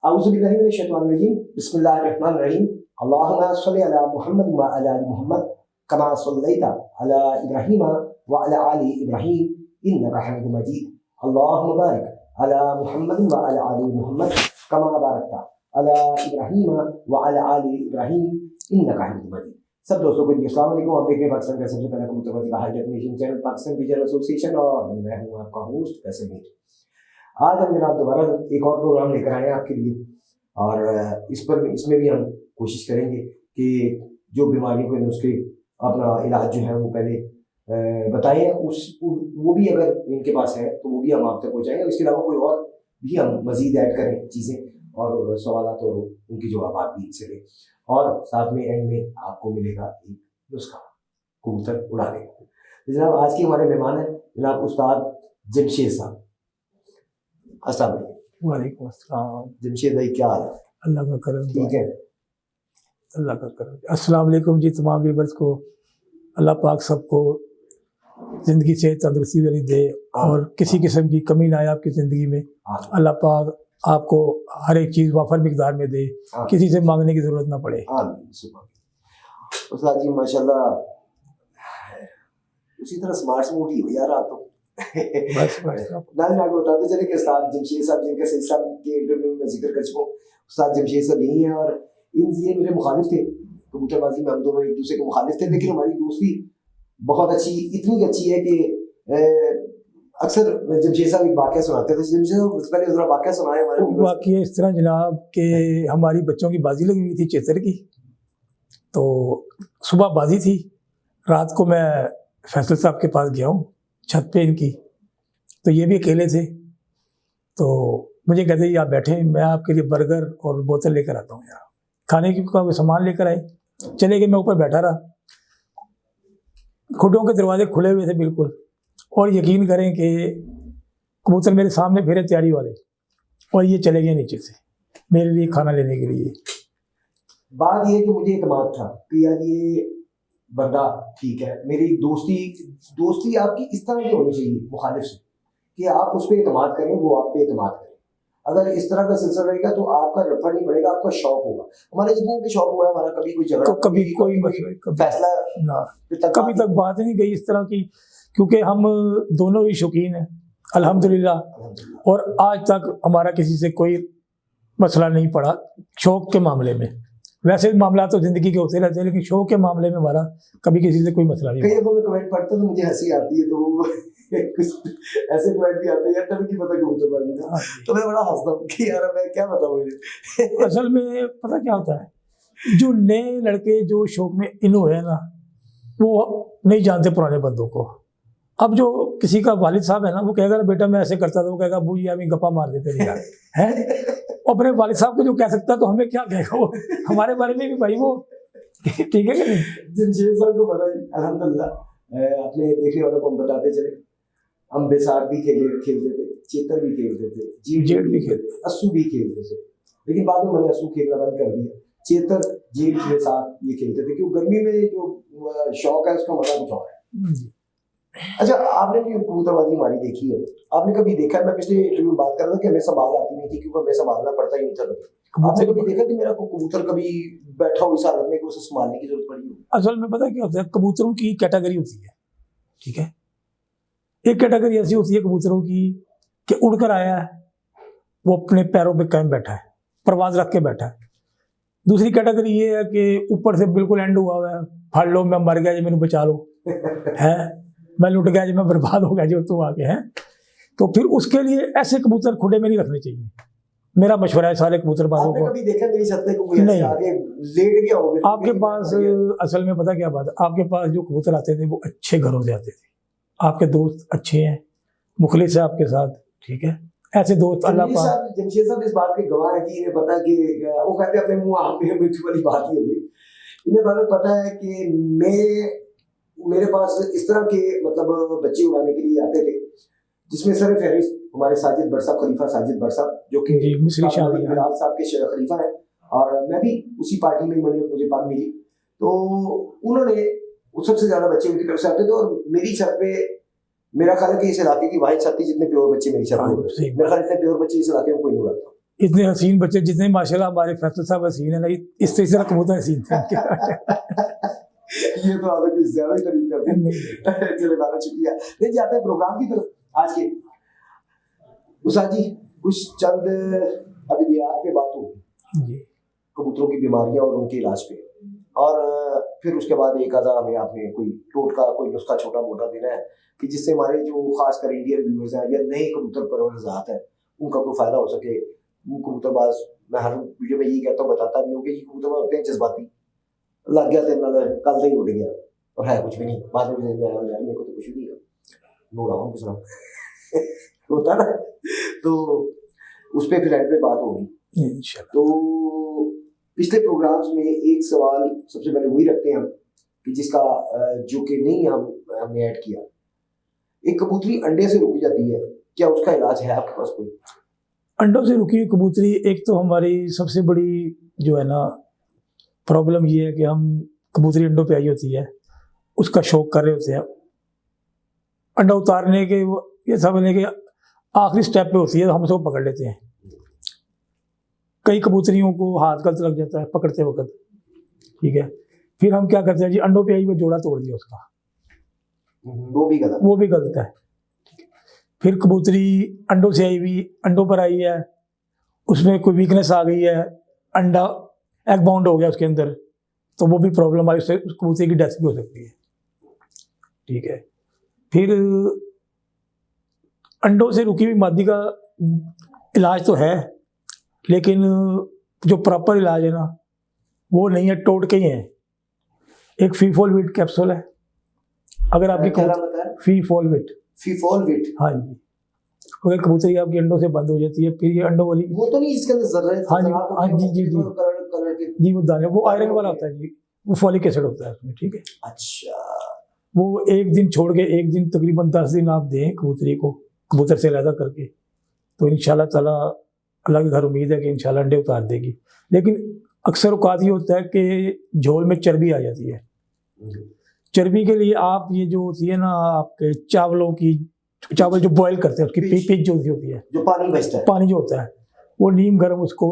औज़ु बिल्लाहि मिनश शैतानिर रजीम बिस्मिल्लाहिर रहमानिर रहीम अल्लाहुम्मा सल्लि अला मुहम्मद व अला आलि मुहम्मद कमा सल्लैता अला इब्राहीम व अला आलि इब्राहीम इन्नका हमीदुम मजीद अल्लाहुम्मा बारिक अला मुहम्मद व अला आलि मुहम्मद कमा बारकता अला इब्राहीम व अला आलि इब्राहीम इन्नका हमीदुम मजीद। सब दोस्तों को अस्सलाम वालेकुम। आप देख रहे हैं पाकिस्तान का सबसे पहला कबूतरबाजी का high definition channel Pakistan vision association और मैं हूं आपका होस्ट फैसल मीर। आज हम जनाब दोबारा एक और प्रोग्राम लेकर आए हैं आपके लिए और इसमें भी हम कोशिश करेंगे कि जो बीमारियों के नुस्खे अपना इलाज जो है वो पहले बताएं, वो भी अगर इनके पास है तो वो भी हम आप तक पहुँचाएँ। इसके अलावा कोई और भी हम मज़ीद ऐड करें चीज़ें और सवालात और उनकी जवाब भी इनसे लें और साथ में एंड में आपको मिलेगा एक नुस्खा कबूतर उड़ाने का। तो जनाब आज के हमारे मेहमान हैं जनाब उस्ताद जमशेद साहब। अस्सलाम वालेकुम। वालेकुम अस्सलाम। जमशेद भाई क्या हाल है? अल्लाह का करम। ठीक है, अल्लाह का करम। अस्सलाम वालेकुम जी तमाम व्यूअर्स को। अल्लाह पाक सबको ज़िंदगी से तंदुरुस्ती वाली दे और किसी किस्म की कमी ना आए आपकी ज़िंदगी में। अल्लाह पाक आपको हर एक चीज़ वाफर मिकदार में दे, किसी से मांगने की ज़रूरत ना पड़े। उस्ताद जी माशाल्लाह उसी तरह स्मार्ट स्मूथ ही हो यार आप तो। बस नाज़रीन आपको बताते चले कि उस्ताद जमशेद साहब जिनका सिलसिला के इंटरव्यू में जिक्र कर चुका हूँ, उस्ताद जमशेद साहब यही हैं और ये मेरे मुखालिफ थे कबूतरबाजी में। हम दोनों एक दूसरे के मुखालिफ थे, लेकिन हमारी दोस्ती बहुत अच्छी, इतनी अच्छी है कि अक्सर जमशेद साहब एक वाक़या सुनाते थे। जमशेद साहब उससे पहले ज़रा वाक़या सुनाए हमारे। वाक़या इस तरह जनाब कि हमारी बच्चों की बाजी लगी हुई थी चेतर की, तो सुबह बाजी थी, रात को मैं फैसल साहब के पास गया हूँ छत पे इनकी, तो ये भी अकेले थे। तो मुझे कहते आप बैठे, मैं आपके लिए बर्गर और बोतल लेकर आता हूँ यार, खाने की का सामान लेकर आए। चले गए, मैं ऊपर बैठा रहा, खुडों के दरवाजे खुले हुए थे बिल्कुल, और यकीन करें कि कबूतर मेरे सामने फिरे तैयारी वाले, और ये चले गए नीचे से मेरे लिए खाना लेने के लिए। बात ये कि मुझे इत्मीनान था कि यार ये बंदा ठीक है, मेरी दोस्ती आपकी इस तरह की होनी चाहिए मुखालिफ से कि आप उस पर इत्मीनान करें, वो आप पे इत्मीनान करें। अगर इस तरह का सिलसिला रहेगा तो आपका रफड़ नहीं पड़ेगा, आपका शौक होगा। हमारे जितने भी शौक हुआ है, हमारा कभी कोई झगड़ा, कभी कोई फैसला ना, कभी तक बात ही नहीं गई इस तरह की, क्योंकि हम दोनों ही शौकीन हैं अल्हम्दुलिल्लाह, और आज तक हमारा किसी से कोई मसला नहीं पड़ा शौक के मामले में। वैसे मामला तो जिंदगी के होते रहते हैं, लेकिन शौक के मामले में हमारा कभी किसी से कोई मसला नहीं। कई लोग कमेंट पढ़ते तो मुझे हंसी आती है, तो कुछ ऐसे कमेंट भी आते हैं यार तभी की पता कबूतरबाजी था, तो मैं बड़ा हंसता हूँ कि यार मैं क्या बताऊँ मुझे। असल में पता क्या होता है, जो नए लड़के जो शौक में इन हुए हैं ना, वो नहीं जानते पुराने बंदों को। अब जो किसी का वालिद साहब है ना, वो कहेगा ना बेटा मैं ऐसे करता था, वो कहेगा अबू जी हमें गप्पा मार देते यार है। अपने वालिद साहब को जो कह सकता है तो हमें क्या कहेगा वो हमारे बारे में भी भाई वो ठीक है कि नहीं। जमशेद साहब को पता है अल्हम्दुलिल्लाह, अपने देखने वालों को हम बताते चले, हम बेसार भी खेलते थे, चेतर भी खेलते थे, जेट भी खेलते, अस्सू भी खेलते थे, लेकिन बाद में मैंने अस्सू खेलना बंद कर दिया। चेतर जेट के साथ ये खेलते थे, क्योंकि गर्मी में जो शौक है उसका मजा कुछ और है। अच्छा, आपने भी कबूतरबाजी हमारी देखी है, आपने कभी देखा है, मैं पिछले इंटरव्यू में बात कर रहा था कि हमें संभाल आती नहीं थी क्योंकि हमें संभालना पड़ता ही नहीं था। आपने कभी देखा कि मेरा कबूतर कभी बैठा हो इस हालत में कि उसे संभालने की जरूरत पड़ी हो? असल में पता क्या होता है, कबूतरों की कैटेगरी होती है, ठीक है। एक कैटेगरी ऐसी होती है कबूतरों की कि उड़कर आया है, वो अपने पैरों पे कायम बैठा है, परवाज रख के बैठा है। दूसरी कैटेगरी ये है कि ऊपर से बिल्कुल एंड हुआ हुआ है, फाड़ लो मैं मर गया जी, मैंने बचा लो है, मैं लुट गया जी, मैं बर्बाद हो गया जो तुम आके हैं। तो फिर उसके लिए ऐसे कबूतर खुडे में नहीं रखने चाहिए, मेरा मशवरा है सारे कबूतरबाजों को। कभी देखा मेरी छत पे कोई ऐसे आगे लेट गया हो? आपके पास असल में पता क्या बात है, आपके पास जो कबूतर आते थे वो अच्छे घरों से आते थे, आपके दोस्त अच्छे हैं, मुखलिस है आपके साथ, ठीक है। ऐसे दोस्त अल्लाह पाक। जमशेद साहब इस बात के गवाह है कि इन्हें पता है कि वो कहते हैं अपने मुंह आप पे मिर्च वाली बात ही हो गई। इन्हें बारे में पता है कि मेरे पास इस तरह के मतलब बच्चे उड़ाने के लिए आते थे, जिसमें सर फहरिस्त हमारे साजिद बट साहब, खलीफा साजिद बट साहब, जो कि बिलाल साहब के खलीफा है, और मैं भी उसी पार्टी में मुझे बात मिली। तो उन्होंने सबसे ज्यादा बच्चे उनकी तरफ से आते थे, और मेरी छत पे मेरा ख्याल है कि इस इलाके की वाहिद छत थी जितने प्योर बच्चे मेरी छत पे, मेरा ख्याल इतने प्योर बच्चे इस इलाके में कोई नहीं उड़ाता। इतने हसीन बच्चे जितने माशाल्लाह हमारे फैसल साहब हसीन है ना, इस तरह कबूतर हसीन थे ये तो आपने कुछ ज्यादा ही तारीफ कर दी। चलो बहुत शुक्रिया। नहीं जाते हैं प्रोग्राम की तरफ आज के। उस्ताद जी कुछ चंद अद्वियात पे बात होगी जी। कबूतरों की बीमारियां और उनके इलाज पे, और फिर उसके बाद एक आधा हमें आपने कोई टोटका कोई नुस्खा छोटा मोटा देना है कि जिससे हमारे जो खासकर इंडियन व्यूअर्स हैं या नए कबूतर परवर ज़ात हैं उनका कोई फायदा हो सके। वो कबूतरबाज, मैं हर वीडियो में यही कहता हूँ, बताता भी हूँ कि कबूतरबाज होते हैं जज्बाती, लग गया तेरे नाल कल से ही उड़ गया और है कुछ भी नहीं, बाद में यार मेरे को तो कुछ भी नहीं नोड़ा हूँ किस होता ना, तो उस पर फिर एंड पे बात होगी इंशाल्लाह। तो पिछले प्रोग्राम्स में एक सवाल सबसे पहले वही रखते हैं हम कि जिसका जो कि नहीं हमने ऐड किया, एक कबूतरी अंडे से रुक जाती है, क्या उसका इलाज है आपके पास कोई? अंडों से रुकी हुई कबूतरी, एक तो हमारी सबसे बड़ी जो है ना प्रॉब्लम ये है कि हम कबूतरी अंडों पे आई होती है, उसका शौक कर रहे होते हैं, अंडा उतारने के ये समझने के आखिरी स्टेप पे होती है, हम उसको पकड़ लेते हैं। कई कबूतरियों को हाथ गलत लग जाता है पकड़ते वक्त, ठीक है, फिर हम क्या करते हैं जी, अंडों पे आई वो जोड़ा तोड़ दिया उसका, वो भी गलत है। फिर कबूतरी अंडों से आई हुई, अंडों पर आई है, उसमें कोई वीकनेस आ गई है, अंडा एग बाउंड हो गया उसके अंदर, तो वो भी प्रॉब्लम आई, उससे उस कबूतरी की डेथ भी हो सकती है, ठीक है। फिर अंडों से रुकी हुई मादी का इलाज तो है, लेकिन जो प्रॉपर इलाज है ना वो नहीं है, टोटके ही हैं। एक फीफोलविट कैप्सूल है, अगर आपकी फीफोलविट, हाँ जी, अगर कबूतरी आपकी अंडों से बंद हो जाती है, फिर ये अंडों वाली, वो तो नहीं जिसके अंदर जर्रे, हाँ जी, हाँ जी जी जी, वो दाने, वो आयरन वाला होता है जी, वो फॉलिक एसिड होता है उसमें, ठीक है। अच्छा, वो एक दिन छोड़ के एक दिन तकरीबन 10 दिन आप दें कबूतरी को, कबूतर से अलग करके, तो इंशाल्लाह ताला अल्लाह के घर उम्मीद है कि इंशाल्लाह अंडे उतार देगी। लेकिन अक्सर औकात ये होता है कि झोल में चर्बी आ जाती है। चर्बी के लिए आप ये जो होती है ना आपके चावल जो बॉयल करते हैं उसकी पिच जो होती है, जो पानी बचता है, पानी जो होता है, वो नीम गर्म उसको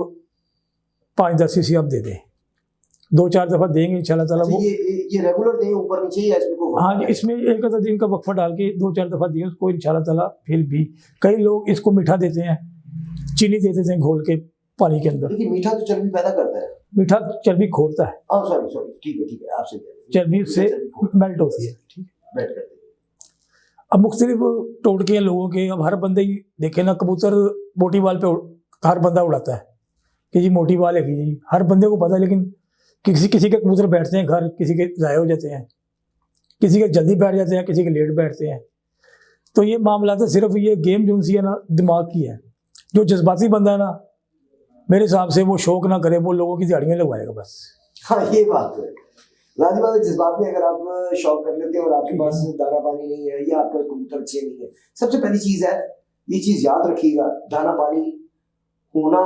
5-10 सीसी आप दे दें, 2-4 दफ़ा देंगे इंशाल्लाह ताला। वो ये रेगुलर दें ऊपर नीचे या इसमें को? हाँ जी, इसमें एक आधा दिन का वक्फा डाल के 2-4 दफ़ा दिए उसको इंशाल्लाह ताला। फिर भी कई लोग इसको मीठा देते हैं, चीनी दे देते हैं घोल के पानी के अंदर। लेकिन मीठा तो चर्बी पैदा करता है, मीठा चर्बी खोलता है, सॉरी ठीक है आपसे चर्बी से मेल्ट होती है, ठीक है। अब मुख्तलिफ टोटके हैं लोगों के, अब हर बंदे ही देखे ना, कबूतर मोटी बाल पे हर बंदा उड़ाता है कि जी मोटी बाल है कि जी, हर बंदे को पता है, लेकिन किसी के कबूतर बैठते हैं घर, किसी के ज़ाया हो जाते हैं, किसी के जल्दी बैठ जाते हैं, किसी के लेट बैठते हैं। तो ये मामला तो सिर्फ ये गेम जो सी है ना दिमाग की है। जो जज्बाती बंदा है ना, मेरे हिसाब से वो शौक ना करे, वो लोगों की दिहाड़ियाँ लगवाएगा बस। हाँ ये बात है, लाजिम बात है, जज्बात में अगर आप शौक कर लेते हैं और आपके पास दाना पानी नहीं है या आपका कबूतर अच्छे नहीं है, सबसे पहली चीज़ है, ये चीज़ याद रखिएगा, दाना पानी होना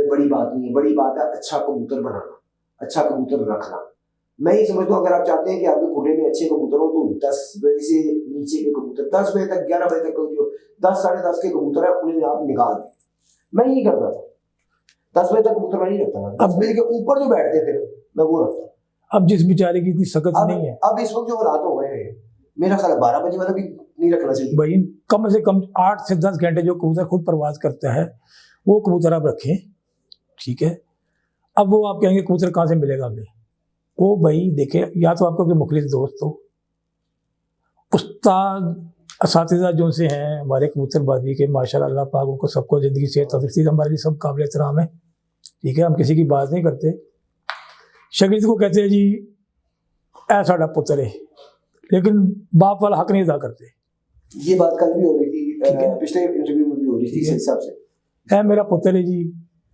बड़ी बात नहीं है, बड़ी बात है अच्छा कबूतर बनाना, अच्छा कबूतर रखना। मैं ये समझता हूँ अगर आप चाहते हैं कि आपके खुले में अच्छे कबूतर हो, तो 10 बजे से नीचे के कबूतर, 10 बजे तक 11 बजे तक जो 10 साढ़े 10 के कबूतर है उन्हें आप निकाल दें। मैं यही करता था, 10 बजे तक कबूतर मैं नहीं रखता था, 10 बजे के ऊपर जो बैठते थे मैं वो रखता। अब जिस बेचारे की इतनी सख्त नहीं है, अब इस वक्त जो हालात हो गए हैं, मेरा ख्याल 12 बजे वाला भी नहीं रखना चाहिए भाई। कम से कम 8 से 10 घंटे जो कबूतर खुद परवाज करता है वो कबूतर आप रखें, ठीक है। अब वो आप कहेंगे कबूतर कहाँ से मिलेगा हमें, वो भाई देखे, या तो आपका कोई मुखलिस दोस्त हो, उस्ताद असातिज़ा जो से हैं हमारे कबूतरबाजी के, माशाल्लाह अल्लाह पाक उनको सबको ज़िंदगी से तौफीक, हमारे लिए सब काबिल एहतराम है, ठीक है, हम किसी की बात नहीं करते। शगीद को कहते हैं जी ऐ साडा पुत्र है, लेकिन बाप वाला हक नहीं अदा करते। ये बात कल भी हो रही थी, पिछले इंटरव्यू में भी हो रही थी इस हिसाब से, ऐ मेरा पुत्र है जी,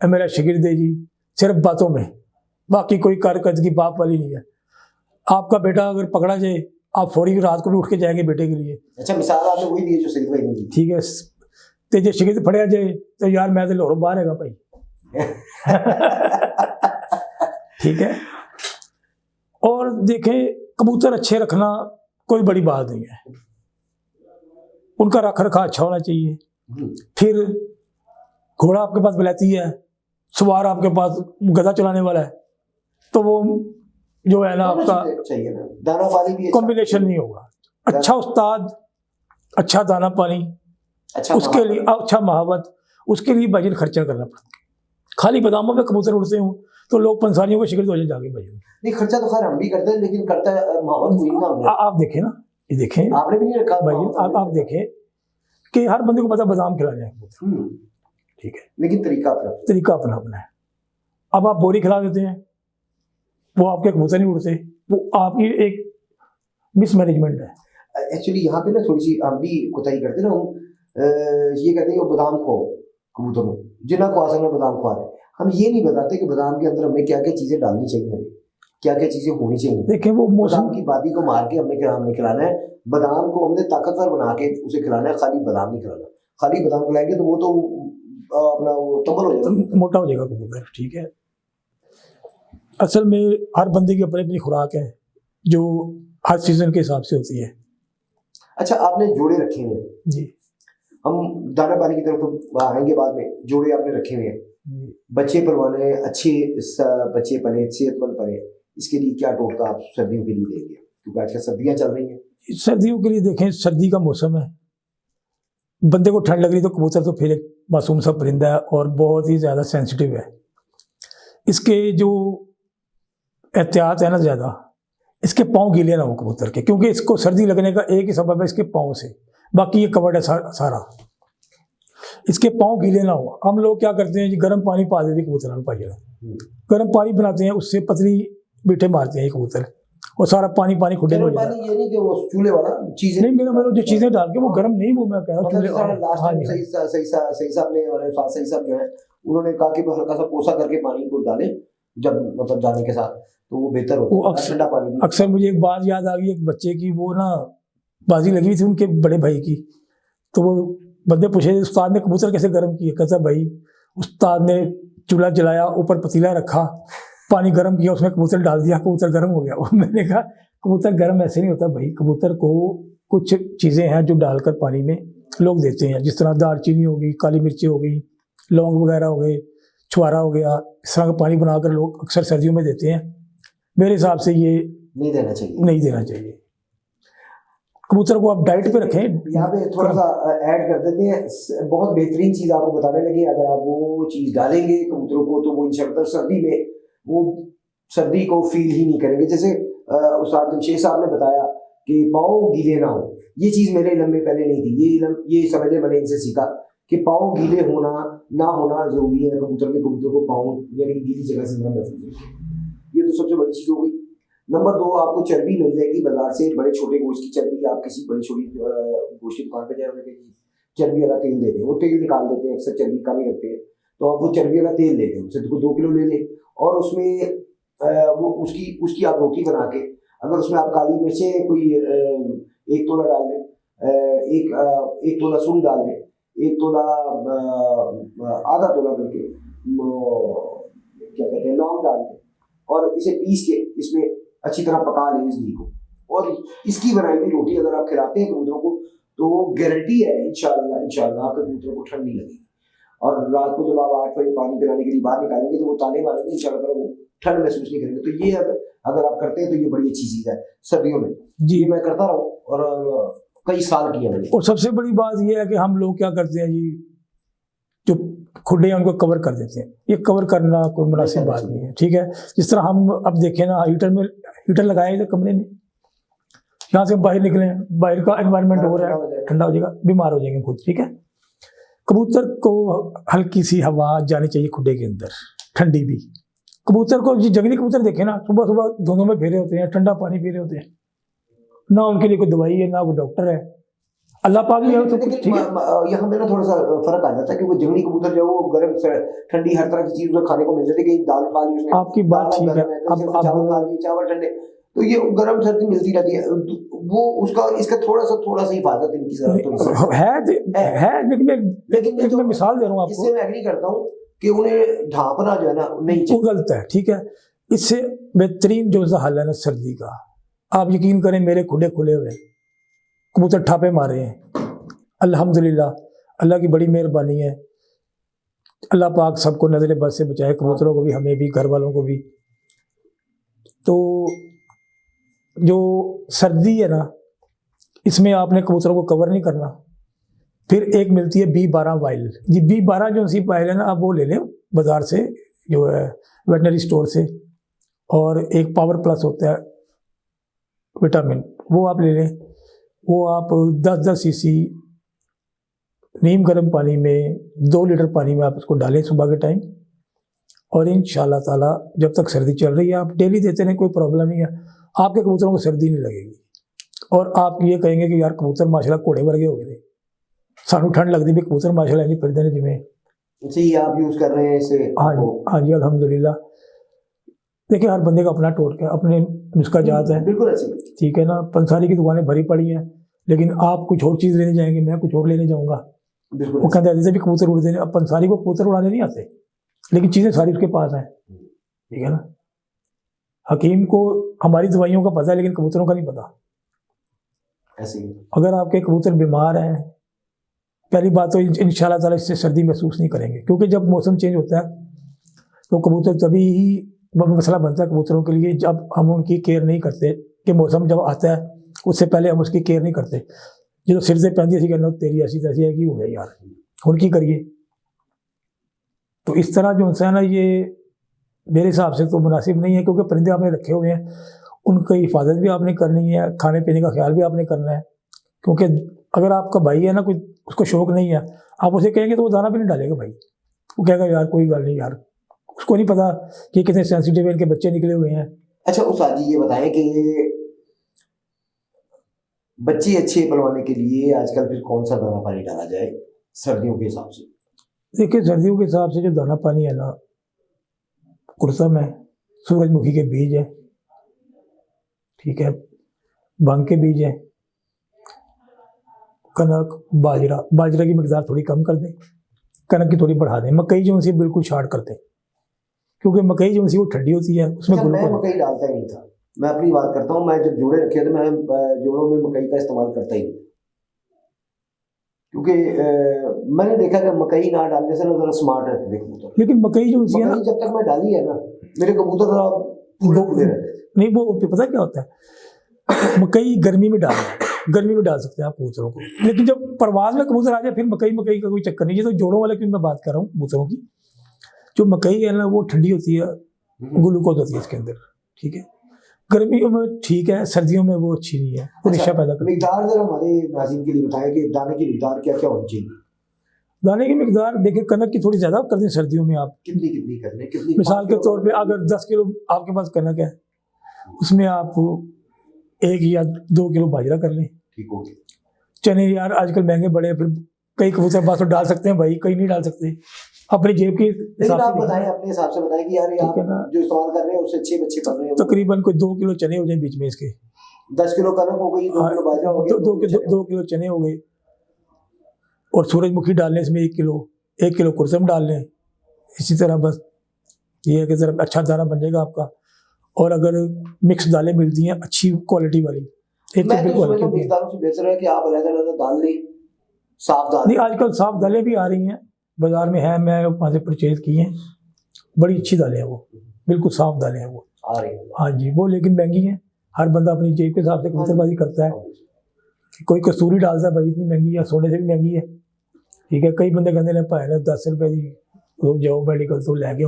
ऐ मेरा शगिर्द है जी, सिर्फ बातों में, बाकी कोई कारकर्दगी बाप वाली नहीं है। आपका बेटा अगर पकड़ा जाए, आप फौरी रात को भी उठ के जाएंगे बेटे के लिए। अच्छा, मिसाल आपने वही दी जो सईद भाई ने दी, ठीक है। ते जो शगिर्द फड़िया जाए तो यार मैं तो लाहौरों बाहर हैगा भाई ठीक है। और देखें, कबूतर अच्छे रखना कोई बड़ी बात नहीं है, उनका रख रखाव अच्छा होना चाहिए। फिर घोड़ा आपके पास बलैती है, सवार आपके पास गधा चलाने वाला है, तो वो जो है ना आपका चाहिए ना, दाना पानी भी कॉम्बिनेशन नहीं होगा। अच्छा उस्ताद, अच्छा दाना पानी, अच्छा उसके लिए अच्छा महावत, उसके लिए बजट खर्चा करना पड़ता है। खाली बादामों पे कबूतर उड़ते हो तो लोग पंसारियों को शिकस्त हो जाए जाके बजट। नहीं, खर्चा तो खैर हम भी करते हैं, लेकिन करता है महावत कोई ना। आप देखें ना, ये देखें, आपने भी नहीं रखा भाई, आप देखें कि हर बंदे को पता बादाम खिलाने हैं कबूतर, ठीक है, लेकिन तरीका अपना अपना है। अब आप बोरी खिला देते हैं, वो आपके कबूतर नहीं उड़ते, वो आपकी एक मिसमैनेजमेंट है। एक्चुअली यहाँ पे ना थोड़ी सी हम भी कोताही करते ना, हम ये कहते हैं कि बादाम खो कबूतर में, जिन्ना खुआ सकना बादाम खुआ दे। हम ये नहीं बताते कि बादाम के अंदर हमें क्या क्या चीजें डालनी चाहिए, हमें क्या क्या चीजें होनी चाहिए। देखें वो बादाम की बादी को मार के हमने खिलाना है, बादाम को हमने ताकतवर बना के उसे खिलाना है, खाली बादाम नहीं खिलाना। खाली बादाम खिलाएंगे तो वो तो अपना वो तंबल हो जाएगा, मोटा हो जाएगा कबूतर, ठीक है। असल में हर बंदे की अपनी अपनी खुराक है जो हर सीजन के हिसाब से होती है। अच्छा, आपने जोड़े रखे हुए हैं जी, हम दाना पानी की तरफ तो आएंगे बाद में। जोड़े आपने रखे हुए हैं, बच्चे परवाने अच्छे बच्चे पले, सेहतमंद पले, इसके लिए क्या टोटका आप सर्दियों के लिए देंगे, क्योंकि आजकल सर्दियां चल रही हैं। सर्दियों के लिए देखें, सर्दी का मौसम है, बंदे को ठंड लग रही तो कबूतर तो फिर एक मासूम सा परिंदा है और बहुत ही ज़्यादा सेंसिटिव है। इसके जो एहतियात है ना ज़्यादा, इसके पाँव गीले ना हो कबूतर के, क्योंकि इसको सर्दी लगने का एक ही सबब है इसके पाँव से, बाकी ये कवर्ड है सारा। इसके पाँव गीले ना हो। हम लोग क्या करते हैं जी, गर्म पानी पा देते कबूतर में, पाइए गर्म पानी बनाते हैं, उससे पतली बीठे मारते हैं कबूतर, और सारा पानी खुडे में हो जाता है। ये नहीं कि वो चूल्हे वाला चीजें नहीं, मेरा जो चीजें डाल के वो गर्म नहीं, वो मैं कह रहा हूँ चूल्हे वाला। हाँ जी, सही साहब ने और सही साहब जो है उन्होंने कहा कि हल्का सा कोसा करके पानी को डाले जब मतलब जाने के साथ, तो वो बेहतर होता है, ठंडा पानी। अक्सर मुझे एक बात याद आ गई, एक बच्चे की, वो ना बाजी लगी हुई थी उनके बड़े भाई की, तो वो बंदे पूछे उस्ताद ने कबूतर कैसे गर्म किए, कहता भाई उस्ताद ने चूल्हा जलाया, ऊपर पतीला रखा, पानी गर्म किया, उसमें कबूतर डाल दिया, कबूतर गर्म हो गया। मैंने कहा कबूतर गर्म ऐसे नहीं होता भाई, कबूतर को कुछ चीज़ें हैं जो डालकर पानी में लोग देते हैं, जिस तरह दालचीनी हो गई, काली मिर्ची हो गई, लौंग वगैरह हो गए, छुआरा हो गया, इस तरह का पानी बनाकर लोग अक्सर सर्दियों में देते हैं। मेरे हिसाब से ये नहीं देना चाहिए। कबूतर को आप डाइट पे रखें। यहाँ पे थोड़ा सा ऐड कर देते हैं, बहुत बेहतरीन चीज़ आपको बताने लगे। अगर आप वो चीज़ डालेंगे कबूतरों को तो वो इंशाअल्लाह सर्दी में वो सर्दी को फील ही नहीं करेंगे। जैसे उस्ताद जमशेद साहब ने बताया कि पाँव गीले ना हो, ये चीज़ मेरे इल्म में पहले नहीं थी, ये समझने मैंने इनसे सीखा कि पाँव गीले होना ना होना ज़रूरी है कबूतर को पाँव यानी गीली जगह से ना महफूज रखें। ये तो सबसे बड़ी चीज़ हो गई। नंबर 2, आपको चर्बी मिल जाएगी बाजार से, बड़े छोटे गोश्त की चर्बी। आप किसी बड़ी छोटी गोश्त की दुकान पर जाए, उन्हें चर्बी वाला तेल दे दें, वो तेल निकाल देते हैं, अक्सर चर्बी कम ही रखते हैं, तो आप वो चर्बी वाला तेल ले लें, उससे 2 किलो ले लें, और उसमें वो उसकी आप रोटी बना के, अगर उसमें आप काली मिर्चें कोई 1 तोला डाल दें, एक तोला सूंड डाल दें, 1 तोला आधा तोला करके क्या कहते हैं लौंग डाल दें, और इसे पीस के इसमें अच्छी तरह पका लें इस घी को, और इसकी बनाई हुई रोटी अगर आप खिलाते हैं कबूतरों को तो गारंटी है इंशाल्लाह आपके कबूतरों को ठंड नहीं लगेगी। और रात को जब आप 8 बजे पानी पिलाने के लिए बाहर निकालेंगे तो वो ताने मारेंगे, इंशाल्लाह वो ठंड महसूस नहीं करेंगे। तो ये अगर आप करते हैं तो ये बड़ी अच्छी चीज़ है सर्दियों में जी। मैं करता रहा हूँ और कई साल किया मैंने। और सबसे बड़ी बात ये है कि हम लोग क्या करते हैं जी, जो खुडे हैं उनको कवर कर देते हैं। ये कवर करना कोई मुनासिब बात नहीं है, ठीक है। जिस तरह हम अब देखें ना, हीटर लगाए थे कमरे में, यहाँ से बाहर निकले, बाहर का एनवायरनमेंट हो रहा है, ठंडा हो जाएगा, बीमार हो जाएंगे खुद, ठीक है। कबूतर को हल्की सी हवा जानी चाहिए खुडे के अंदर, ठंडी भी। कबूतर को, जंगली कबूतर देखे ना, सुबह सुबह दोनों में फेरे होते हैं, ठंडा पानी पी रहे होते हैं, ना उनके लिए कोई दवाई है ना कोई डॉक्टर है, अल्लाह पाक भी है तो कुछ, ठीक है। यहाँ में ना थोड़ा सा फर्क आ जाता है कि वो जंगली कबूतर जो वो गर्म ठंडी हर तरह की चीज खाने को मिल जाती है, कहीं दाल खा ली उसने, आपकी बात ठीक है, चावल ठंडे, तो ये गर्म सर्दी मिलती रहती है, वो इसका थोड़ा सा हिफाजत इनकी जरूरत है। लेकिन मैं मिसाल दे रहा हूँ आपको, इससे मैं एग्री करता हूँ कि उन्हें ढांपना जो है ना नहीं चाहिए, गलत है, ठीक है। इससे बेहतरीन जो हल है ना सर्दी का, आप यकीन करें मेरे खुडे खुले हुए, कबूतर ठापे मारे हैं, अल्हम्दुलिल्लाह, अल्लाह की बड़ी मेहरबानी है। अल्लाह पाक सबको नज़र बद से बचाए, कबूतरों को भी, हमें भी, घर वालों को भी। तो जो सर्दी है ना, इसमें आपने कबूतरों को कवर नहीं करना। फिर एक मिलती है B12 वाइल जी, B12 जो सी वाइल है ना, आप वो ले लें बाज़ार से, जो है वेटनरी स्टोर से। और एक पावर प्लस होता है विटामिन, वो आप ले लें। वो आप 10-10 सीसी नीम गर्म पानी में 2 लीटर पानी में आप उसको डालें सुबह के टाइम। और इंशाल्लाह ताला जब तक सर्दी चल रही है आप डेली देते रहें, कोई प्रॉब्लम नहीं है, आपके कबूतरों को सर्दी नहीं लगेगी। और आप ये कहेंगे कि यार कबूतर माशाल्लाह घोड़े वर्गे हो गए थे, सानू ठंड लगती भी, कबूतर माशाल्लाह नहीं फिरते ने जिमें। जी, आप यूज़ कर रहे हैं इसे? हाँ जी अल्हम्दुलिल्लाह। देखिए हर बंदे का अपना टोटका, अपने नुस्खा जात है, बिल्कुल अच्छी, ठीक है ना। पंसारी की दुकानें भरी पड़ी हैं, लेकिन आप कुछ और चीज़ लेने जाएंगे, मैं कुछ और लेने जाऊँगा। वो कहते हैं जैसे भी कबूतर उड़ते हैं। अब पंसारी को कबूतर उड़ाने नहीं आते, लेकिन चीज़ें सारी उसके पास हैं, ठीक है ना। हकीम को हमारी दवाइयों का पता है, लेकिन कबूतरों का नहीं पता। ऐसे अगर आपके कबूतर बीमार हैं, पहली बात तो इंशाल्लाह ताला इससे सर्दी महसूस नहीं करेंगे, क्योंकि जब मौसम चेंज होता है तो कबूतर तभी ही मसला बनता है कबूतरों के लिए, जब हम उनकी केयर नहीं करते। कि मौसम जब आता है उससे पहले हम उसकी केयर नहीं करते। जो सिर से पहनती है कहना तेरी ऐसी तैसी है कि हो गई यार, उनकी करिए। तो इस तरह जो है ना, ये मेरे हिसाब से तो मुनासिब नहीं है, क्योंकि परिंदे आपने रखे हुए हैं, उनकी हिफाजत भी आपने करनी है, खाने पीने का ख्याल भी आपने करना है। क्योंकि अगर आपका भाई है ना, कोई उसको शौक नहीं है, आप उसे कहेंगे तो वो दाना भी नहीं डालेगा भाई। वो कहेगा यार कोई गल नहीं यार, उसको नहीं पता कि कितने सेंसिटिव है, इनके बच्चे निकले हुए हैं। अच्छा उस्ताद जी, ये बताएं कि बच्चे अच्छे पलवाने के लिए आजकल फिर कौन सा दाना पानी डाला जाए सर्दियों के हिसाब से? देखिए सर्दियों के हिसाब से जो दाना पानी है ना, कुरसम है, सूरजमुखी के बीज है, ठीक है, भांग के बीज है, कनक, बाजरा की मिकदार थोड़ी कम कर दें, कनक की थोड़ी बढ़ा दें। मकई जो सी बिल्कुल शार्ट कर दें, क्योंकि मकई जो सी वो ठंडी होती है, उसमें मैं मकई डालता ही नहीं था, मैं अपनी बात करता हूँ। मैं जब जोड़े रखे थे, मैं जोड़ों में मकई का इस्तेमाल करता ही नहीं, क्योंकि मैंने देखा कि मकई ना डालने से ना ज़रा स्मार्ट रहते थे कबूतर। लेकिन मकई जो सी है ना, जब तक मैं डाली है ना, मेरे कबूतर फूले रहते थे। नहीं, वो पता क्या होता है, मकई गर्मी में डाल सकते हैं आप कबूतरों को, लेकिन जब परवाज में कबूतर आ जाए फिर मकई का कोई चक्कर नहीं। ये तो जोड़ों वाले की मैं बात कर रहा हूँ कबूतरों की। जो मकई है ना वो ठंडी होती है, ग्लूकोज होती है इसके अंदर, ठीक है। गर्मियों में ठीक है, सर्दियों में वो अच्छी नहीं है, वो नशा पैदा करती है। मिकदार जरा हमारे नाज़रीन के लिए बताएं कि दाने की मिकदार क्या क्या होनी चाहिए? दाने की मिकदार देखिए, कनक की थोड़ी ज़्यादा कर दें सर्दियों में आप। कितनी करने? मिसाल के तौर पे अगर 10 किलो आपके पास कनक है, उसमें आप 1 या 2 किलो बाजरा कर लें, ठीक हो गया। चने यार आजकल महंगे बड़े हैं, फिर कई कबूतर बात तो डाल सकते हैं भाई, कई नहीं डाल सकते, अपनी जेब के हिसाब से। आप बताएं, अपने हिसाब से बताएं कि यार आप जो इस्तेमाल कर रहे हैं उससे अच्छे बच्चे कर रहे हैं। तकरीबन कोई 2 किलो चने हो जाए बीच में इसके, 10 किलो कनक हो गई, 2 किलो बाजरा हो गया, 2 किलो चने हो गए, और सूरजमुखी डालने इसमें 1 किलो कुरसम डाल लें। इसी तरह बस ये है कि जरा अच्छा दाना बन जाएगा आपका। और अगर मिक्स दालें मिलती हैं अच्छी क्वालिटी वाली, एक मैं तो समझता हूं मिक्स दालों से बेहतर है कि आप अलग-अलग दाल लें, साफ दाल। नहीं, आजकल साफ दालें भी आ रही हैं बाजार में, है, मैं वहाँ से परचेज की हैं, बड़ी अच्छी दालें हैं वो, बिल्कुल साफ दालें हैं वो आ रही हैं। हाँ जी, वो लेकिन महंगी हैं। हर बंदा अपनी जेब के हिसाब से कबूतरबाजी करता है। कोई कसूरी डालता है भाई, इतनी महंगी है, सोने से भी महंगी है, ठीक है। कई बंदे कहते हैं भाई 10 रुपए की लोग जाओ मेडिकल तो ले गए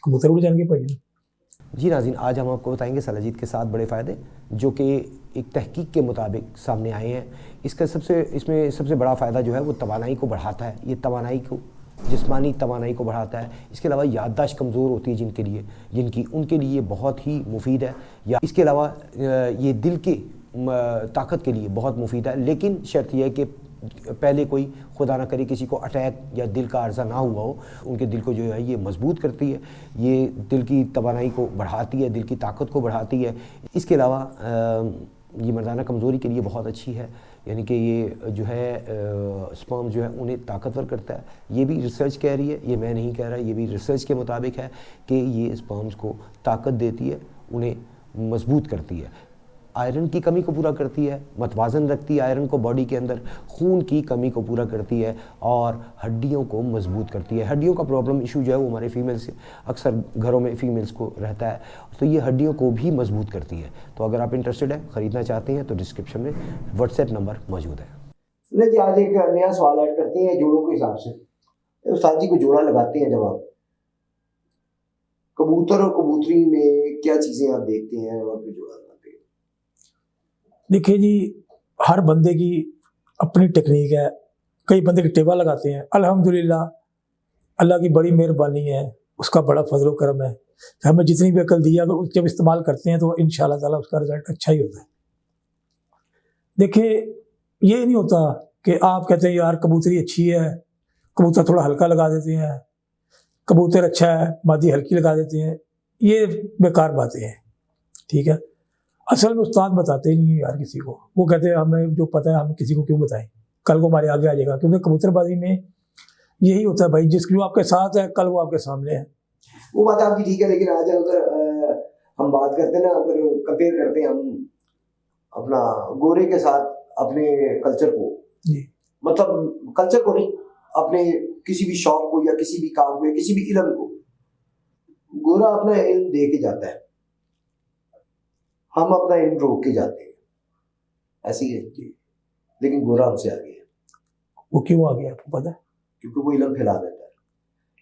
कबूतर उड़ जाएंगे भाई। जी नाज़रीन, आज हम आपको बताएंगे सलाजीत के 7 बड़े फ़ायदे जो कि एक तहकीक के मुताबिक सामने आए हैं। इसमें सबसे बड़ा फ़ायदा जो है वो तवानाई को बढ़ाता है। ये तवानाई को, जिस्मानी तवानाई को बढ़ाता है। इसके अलावा याददाश्त कमज़ोर होती है जिनकी उनके लिए बहुत ही मुफीद है। या इसके अलावा ये दिल की ताकत के लिए बहुत मुफीद है, लेकिन शर्त यह है कि पहले कोई खुदा ना करे किसी को अटैक या दिल का अर्जा ना हुआ हो। उनके दिल को जो है ये मजबूत करती है, ये दिल की तवानाई को बढ़ाती है, दिल की ताकत को बढ़ाती है। इसके अलावा ये मर्दाना कमज़ोरी के लिए बहुत अच्छी है, यानी कि ये जो है स्पर्म जो है उन्हें ताकतवर करता है। ये भी रिसर्च कह रही है, ये मैं नहीं कह रहा, ये भी रिसर्च के मुताबिक है कि ये स्पर्म्स को ताकत देती है, उन्हें मजबूत करती है। आयरन की कमी को पूरा करती है, मतवाजन रखती है आयरन को बॉडी के अंदर, खून की कमी को पूरा करती है और हड्डियों को मजबूत करती है। हड्डियों का प्रॉब्लम इशू जो है वो हमारे फीमेल्स अक्सर घरों में फीमेल्स को रहता है, तो ये हड्डियों को भी मजबूत करती है। तो अगर आप इंटरेस्टेड है, ख़रीदना चाहते हैं, तो डिस्क्रिप्शन में व्हाट्सएप नंबर मौजूद है। सुनील जी, आज एक नया सवाल ऐड करते हैं जोड़ों के हिसाब से। उस्ताद जी को जोड़ा लगाते हैं जब आप, कबूतर और कबूतरी में क्या चीज़ें आप देखते हैं और फिर जोड़ा लगाते हैं? देखिए जी, हर बंदे की अपनी टेक्निक है। कई बंदे के टेबा लगाते हैं। अल्हम्दुलिल्लाह, अल्लाह की बड़ी मेहरबानी है, उसका बड़ा फजल करम है। हमें जितनी भी अकल दी है, अगर जब इस्तेमाल करते हैं तो इंशाअल्लाह ताला उसका रिजल्ट अच्छा ही होता है। देखिए, ये नहीं होता कि आप कहते हैं यार कबूतरी अच्छी है, कबूतर थोड़ा हल्का लगा देते हैं, कबूतर अच्छा है, मादी हल्की लगा देते हैं, ये बेकार बातें हैं। ठीक है, असल में उस्ताद बताते ही नहीं है यार किसी को। वो कहते हैं हमें जो पता है हम किसी को क्यों बताएं, कल को हमारे आगे आ जाएगा। क्योंकि कबूतरबाजी में यही होता है भाई, जिसकी जो आपके साथ है कल वो आपके सामने है। वो बात आपकी ठीक है, लेकिन आज अगर हम बात करते हैं ना, अगर कंपेयर करते हैं हम अपना गोरे के साथ अपने कल्चर को, जी, मतलब कल्चर को नहीं, अपने किसी भी शौक को या किसी भी काम को या किसी भी इल्म को, गोरा अपना इल्म दे के जाता है, हम अपना इल्म रोक के जाते हैं, ऐसी है जी। लेकिन गोरा हमसे आगे है। वो क्यों आ गया आपको पता है? क्योंकि वो इल्म फैला देता है,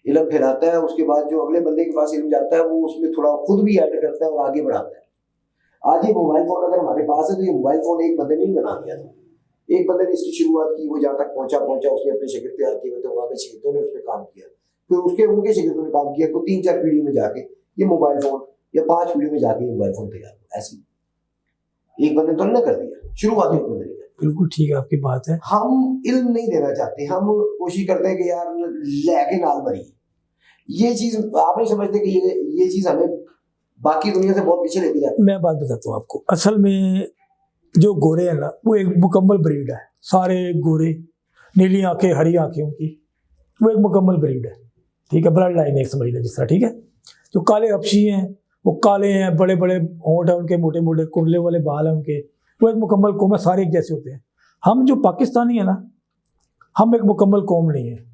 इल्म फैलाता है, उसके बाद जो अगले बंदे के पास इल्म जाता है वो उसमें थोड़ा खुद भी ऐड करता है और आगे बढ़ाता है। आज ये मोबाइल फोन अगर हमारे पास है तो ये मोबाइल फोन एक बंदे ने बना दिया था, एक बंदे ने इसकी शुरुआत की, वो जहाँ तक पहुंचा उसने अपने शागिर्द तैयार किए थे, वहाँ के शागिर्दों ने उस पर काम किया, फिर उसके उनके शागिर्दों ने काम किया, तो 3-4 पीढ़ी में जाके ये मोबाइल फोन, या 5 पीढ़ी में जाके मोबाइल फोन तैयार हुआ। ऐसी एक बंदे तो नहीं कर दिया, शुरुआत एक बंदे ने। बिल्कुल ठीक है आपकी बात है। हम इल्म नहीं देना चाहते, हम कोशिश करते हैं कि यार लेके नाल मरी। ये चीज आप नहीं समझते कि ये चीज हमें बाकी दुनिया से बहुत पीछे लेके जाती है। मैं बात बताता हूँ आपको, असल में जो गोरे हैं ना, वो एक मुकम्मल ब्रीड है। सारे गोरे, नीली आंखें, हरी आंखें उनकी, वो एक मुकम्मल ब्रीड है। ठीक है, ब्लड लाइन एक समझ लें जिस तरह। ठीक है, जो काले हबशी हैं वो काले हैं, बड़े बड़े होंठ हैं उनके, मोटे मोटे कुंडले वाले बाल हैं उनके, वो एक मुकम्मल कौम है, सारे एक जैसे होते हैं। हम जो पाकिस्तानी है ना, हम एक मुकम्मल कौम नहीं है।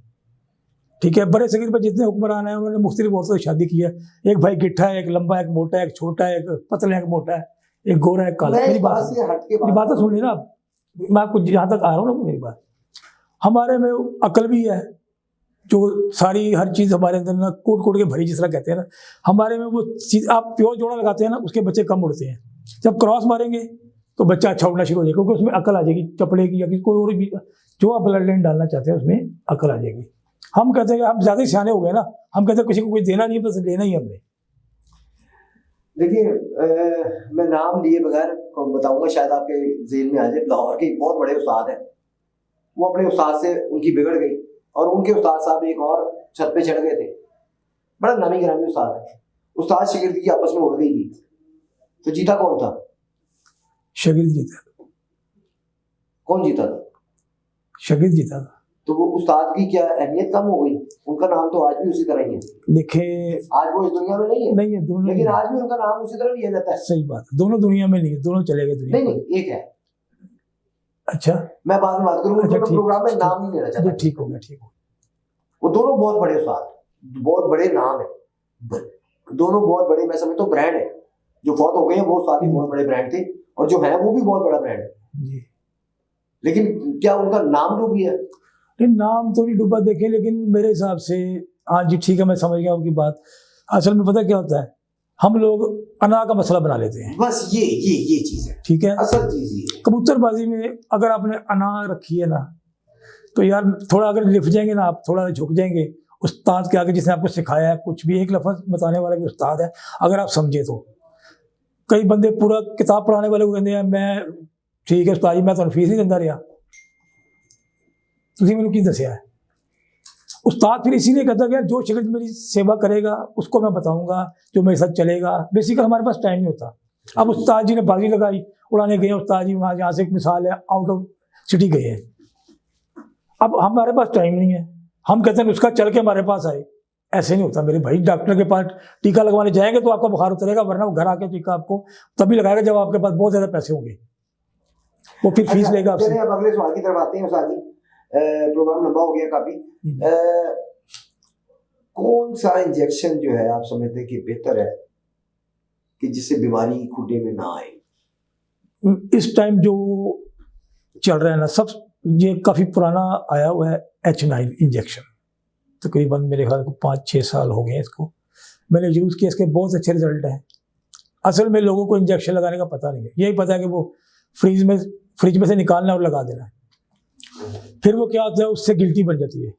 ठीक है, बड़े सगीर पर जितने हुक्मरान हैं उन्होंने मुख्तलिफ औरतों से शादी की है। एक भाई गिट्ठा है, एक लंबा है, एक मोटा है, एक छोटा है, एक पतला है, एक मोटा है, एक गोरा है, काला। मेरी बात तो सुन ली ना आप, मैं आपको जहाँ तक आ रहा हूँ ना, मेरी बात, हमारे में अकल भी है, जो सारी हर चीज़ हमारे अंदर ना कूट कूट के भरी, जिस तरह कहते हैं ना, हमारे में वो चीज़। आप प्योर जोड़ा लगाते हैं ना, उसके बच्चे कम उड़ते हैं। जब क्रॉस मारेंगे तो बच्चा अच्छा उड़ना शुरू हो जाएगा, क्योंकि उसमें अकल आ जाएगी, चपड़े की या कोई और भी जो आप ब्लड लाइन डालना चाहते हैं उसमें अकल आ जाएगी। हम कहते हैं हम ज़्यादा ही सियाने हो गए ना, हम कहते हैं किसी को कुछ देना नहीं है, बस लेना ही हमने। देखिए, मैं नाम लिए बगैर बताऊंगा, शायद आपके ज़हन में आ जाए। लाहौर के एक बहुत बड़े उस्ताद हैं, वो अपने उस्ताद से उनकी बिगड़ गई और उनके उस्ताद साहब एक और छत पे चढ़ गए थे। बड़ा नामी गिरामी उस्ताद है। उस्ताद शागिर्द की आपस में उड़ गई थी, तो जीता कौन था? शागिर्द जीता। कौन जीता था? शागिर्द जीता था। तो वो उस्ताद की क्या अहमियत कम हो गई? उनका नाम तो आज भी उसी तरह ही है। देखिए, आज वो इस दुनिया में नहीं है, दोनों, लेकिन आज भी उनका नाम उसी तरह लिया जाता है। सही बात है, दोनों दुनिया में नहीं है, दोनों चले गए दुनिया। नहीं, एक है। अच्छा, मैं बाद में बात करूंगा। अच्छा, प्रोग्राम में नाम नहीं लेना चाहता। ठीक हो गया, ठीक हो। वो दोनों बहुत बड़े उस्ताद, बहुत बड़े नाम है, दोनों बहुत बड़े, मैं समझता हूँ ब्रांड है। जो फौत हो गए हैं वो उस्ताद भी बहुत बड़े ब्रांड थे, और जो है वो भी बहुत बड़ा ब्रांड है जी। लेकिन क्या उनका नाम डूबी है? नाम तो नहीं डूबा, देखे, लेकिन मेरे हिसाब से हाँ जी, ठीक है, मैं समझ गया आपकी बात। असल में पता क्या होता है, हम लोग अना का मसला बना लेते हैं। बस ये चीज है, ठीक है। असल चीज ये है। कबूतरबाजी में अगर आपने अना रखी है ना, तो यार थोड़ा अगर लिफ जाएंगे ना, आप थोड़ा झुक जाएंगे उस्ताद के आगे, जिसने आपको सिखाया है, कुछ भी एक लफ्ज़ बताने वाला भी उस्ताद है, अगर आप समझे तो। कई बंदे पूरा किताब पढ़ाने वाले को कहते हैं मैं ठीक है उस्ताद जी, मैं तो फीस नहीं दिंदा रहा, तुझे मैंने की दसिया है। उस्ताद फिर इसीलिए कहता है कि यार जो शागिर्द मेरी सेवा करेगा उसको मैं बताऊंगा, जो मेरे साथ चलेगा। बेसिकली हमारे पास टाइम नहीं होता। अब उस्ताद जी ने बाजी लगाई, उड़ाने गए उस्ताद जी, वहाँ जहाँ से एक मिसाल है, आउट ऑफ सिटी गए हैं, अब हमारे पास टाइम नहीं है, हम कहते हैं उसका चल के हमारे पास आए, ऐसे नहीं होता मेरे भाई। डॉक्टर के पास टीका लगवाने जाएंगे तो आपका बुखार उतरेगा, वरना वो घर आके टीका आपको तभी लगाएगा जब आपके पास बहुत ज़्यादा पैसे होंगे, वो फिर फीस लेगा आपसे। चलिए अब अगले सवाल की तरफ आते हैं उस्ताद जी। प्रोग्राम लंबा हो गया काफी। कौन सा इंजेक्शन जो है आप समझते हैं कि बेहतर है कि जिससे बीमारी खुडे में ना आए? इस टाइम जो चल रहा है ना, सब ये काफ़ी पुराना आया हुआ है H9 इंजेक्शन। तकरीबन मेरे ख्याल को 5-6 साल हो गए इसको मैंने यूज़ किया, इसके बहुत अच्छे रिजल्ट हैं। असल में लोगों को इंजेक्शन लगाने का पता नहीं है, यही पता है कि वो फ्रिज में से निकालना और लगा देना है। फिर वो क्या होता है, उससे गिल्टी बन जाती है।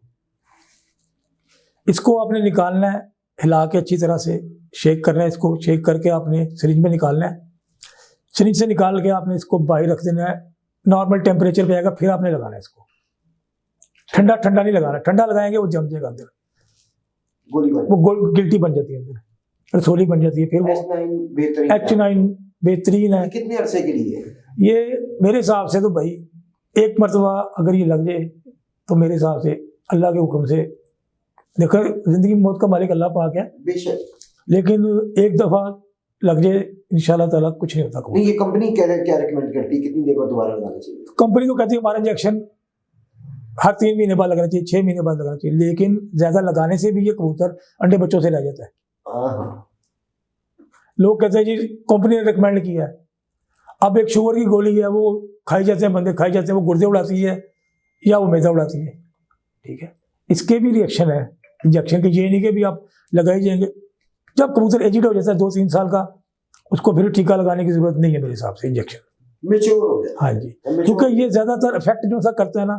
इसको आपने निकालना है, हिला के अच्छी तरह से शेक करना है, इसको शेक करके आपने सिरिंज में निकालना है। सिरिंज से निकाल के आपने इसको बाहर रख देना है, नॉर्मल टेम्परेचर पे आएगा, फिर आपने लगाना है इसको। ठंडा नहीं लगाना, ठंडा लगाएंगे वो जम जाएगा अंदर, वो गिल्टी बन जाती है अंदर, रसोली बन जाती है। फिर वो H9 बेहतरीन है। कितने अरसे के लिए? ये मेरे हिसाब से तो भाई एक मरतबा अगर ये लग जाए तो मेरे हिसाब से अल्लाह के हुक्म से, देखो जिंदगी मौत का मालिक अल्लाह पाक है बेशक, लेकिन एक दफा लग जाए इंशाल्लाह ताला कुछ नहीं होता। नहीं, ये कंपनी क्या रिकमेंड करती है, कितनी देर बाद दोबारा लगाना चाहिए? कंपनी तो कहती है हमारा इंजेक्शन हर 3 महीने बाद लगाना चाहिए, 6 महीने बाद लगाना चाहिए, लेकिन ज्यादा लगाने से भी ये कबूतर अंडे बच्चों से रह जाता है। लोग कहते हैं जी कंपनी ने रिकमेंड किया है। अब एक शुगर की गोली है, वो खाई जाते हैं, बंदे खाई जाते हैं, वो गुर्दे उड़ाती है या वो मैदा उड़ाती है, ठीक है। इसके भी रिएक्शन है इंजेक्शन के, ये नहीं कि भी आप लगाई जाएंगे। जब कबूतर एजिड हो जाता है 2-3 साल का, उसको फिर टीका लगाने की जरूरत नहीं है मेरे हिसाब से, इंजेक्शन मैच्योर हो जाता है। हाँ जी, क्योंकि ये ज्यादातर इफेक्ट जो सा करता है ना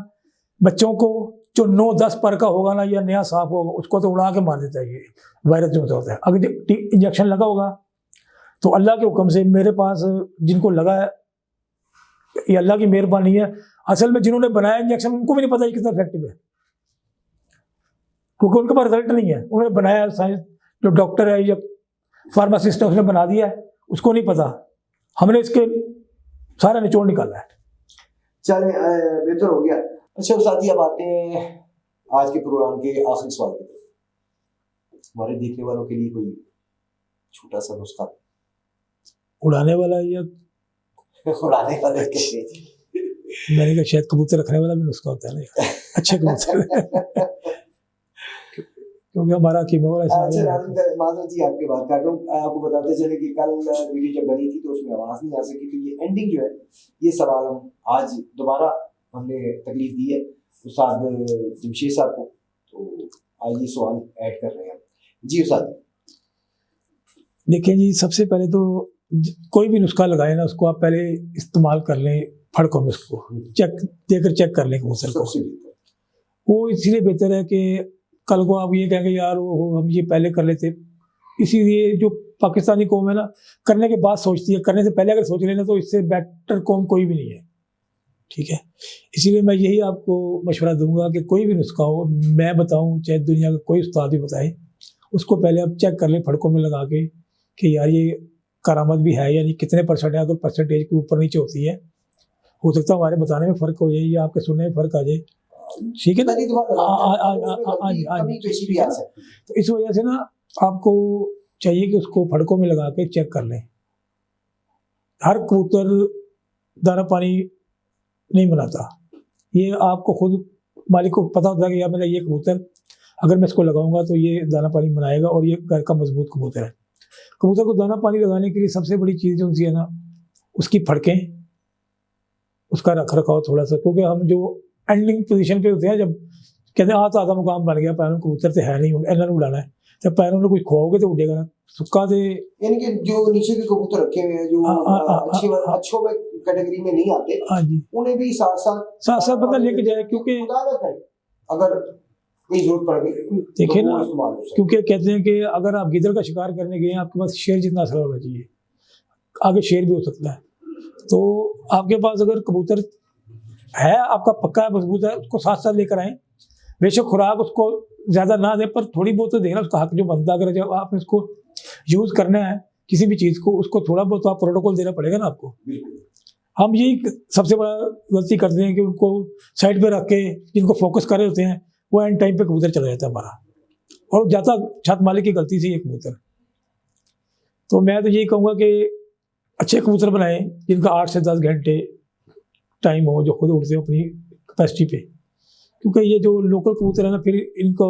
बच्चों को, जो 9-10 पर का होगा ना या नया साफ होगा, उसको तो उड़ा के मार देता है ये वायरस जो होता है। अगर इंजेक्शन लगा होगा तो अल्लाह के हुक्म से मेरे पास जिनको लगा है, ये अल्लाह की मेहरबानी है। असल में जिन्होंने बनाया इंजेक्शन उनको भी नहीं पता ये कितना इफेक्टिव है, क्योंकि उनके पास रिजल्ट नहीं है। उन्होंने बनाया, साइंस जो डॉक्टर है या फार्मासिस्ट है उसने बना दिया है, उसको नहीं पता। हमने इसके सारा निचोड़ निकाला है। चले बेहतर हो गया। अच्छा उस्ताद जी, अब आते हैं आज के प्रोग्राम के आखिरी सवाल की तरफ। हमारे देखने वालों के लिए कोई छोटा सा नुस्खा उड़ाने वाला या उड़ाने वाले के लिए? मैंने कहा शायद कबूतर रखने वाला भी नुस्खा होता है ना, अच्छे कबूतर क्योंकि हमारा कीमा वाला माजरत जी आपके बात काट रहा हूँ। आपको बताते चले कि कल वीडियो जब बनी थी तो उसमें आवाज़ नहीं आ सकी, तो ये एंडिंग जो है, ये सवाल हम आज दोबारा हमने तकलीफ दी है उस्ताद जमशेद साहब को, तो आज ये सवाल ऐड कर रहे हैं। जी उस्ताद। देखिए जी, सबसे पहले तो कोई भी नुस्खा लगाए ना, उसको आप पहले इस्तेमाल कर लें, फड़कों में उसको चेक कर लें कबूतर को। वो इसलिए बेहतर है कि कल को आप ये कहेंगे यार वो हम ये पहले कर लेते। इसीलिए जो पाकिस्तानी कौम है ना, करने के बाद सोचती है, करने से पहले अगर सोच लेना तो इससे बेटर कौम कोई भी नहीं है, ठीक है। इसीलिए मैं यही आपको मशवरा दूंगा कि कोई भी नुस्खा हो, मैं बताऊं चाहे दुनिया का कोई उस्ताद भी बताए, उसको पहले आप चेक कर लें फड़कों में लगा के कि यार ये करामत भी है या नहीं, कितने परसेंट है। अगर परसेंटेज के ऊपर नीचे होती है, हो सकता है हमारे बताने में फ़र्क हो जाए या आपके सुनने में फ़र्क आ जाए, ठीक है। तो इस वजह से ना आपको चाहिए कि उसको फड़कों में लगा के चेक कर लें। हर कबूतर दाना पानी नहीं बनाता, ये आपको खुद मालिक को पता होता है कि यार मेरा ये कबूतर अगर मैं इसको लगाऊंगा तो ये दाना पानी बनाएगा और ये घर का मजबूत कबूतर है। कबूतर को दाना पानी लगाने के लिए सबसे बड़ी चीज़ जो है ना, उसकी फड़कें, उसका रख रखाव थोड़ा सा, क्योंकि हम जो एंडिंग पोजीशन पे होते हैं, जब कहते हैं तो आधा मुकाम बन गया, पैरों कबूतर से है नहीं, इन्होंने उड़ाना है, जब पैरों में कुछ खोओगे तो उड़ेगा ना, सुक्का से। यानी कि जो नीचे के कबूतर रखे हुए हैं, जो अच्छों में कैटेगरी में नहीं आते, हाँ जी, उन्हें भी साथ पता लेके जाए, क्योंकि अगर कोई जरूरत पड़ गई देखिए ना, क्योंकि कहते हैं कि अगर आप गिदड़ का शिकार करने गए हैं, आपके पास शेर जितना असर होना चाहिए, आगे शेर भी हो सकता है। तो आपके पास अगर कबूतर है, आपका पक्का है, मजबूत है, उसको साथ साथ लेकर आए। बेशक खुराक उसको ज़्यादा ना दे, पर थोड़ी बहुत तो देना, उसका हक जो बनता है। अगर जब आपने उसको यूज़ करना है किसी भी चीज़ को, उसको थोड़ा बहुत तो आप प्रोटोकॉल देना पड़ेगा ना आपको। हम यही सबसे बड़ा गलती करते हैं कि उनको साइड पे रख के जिनको फोकस कर रहे होते हैं, वो एंड टाइम पे कबूतर चला जाता है हमारा, और जाता छत मालिक की गलती से ये कबूतर। तो मैं तो यही कहूँगा कि अच्छे कबूतर बनाएं जिनका 8 से 10 घंटे टाइम हो, जो खुद उड़ते हो अपनी कैपेसिटी पे। क्योंकि ये जो लोकल कबूतर है ना, फिर इनको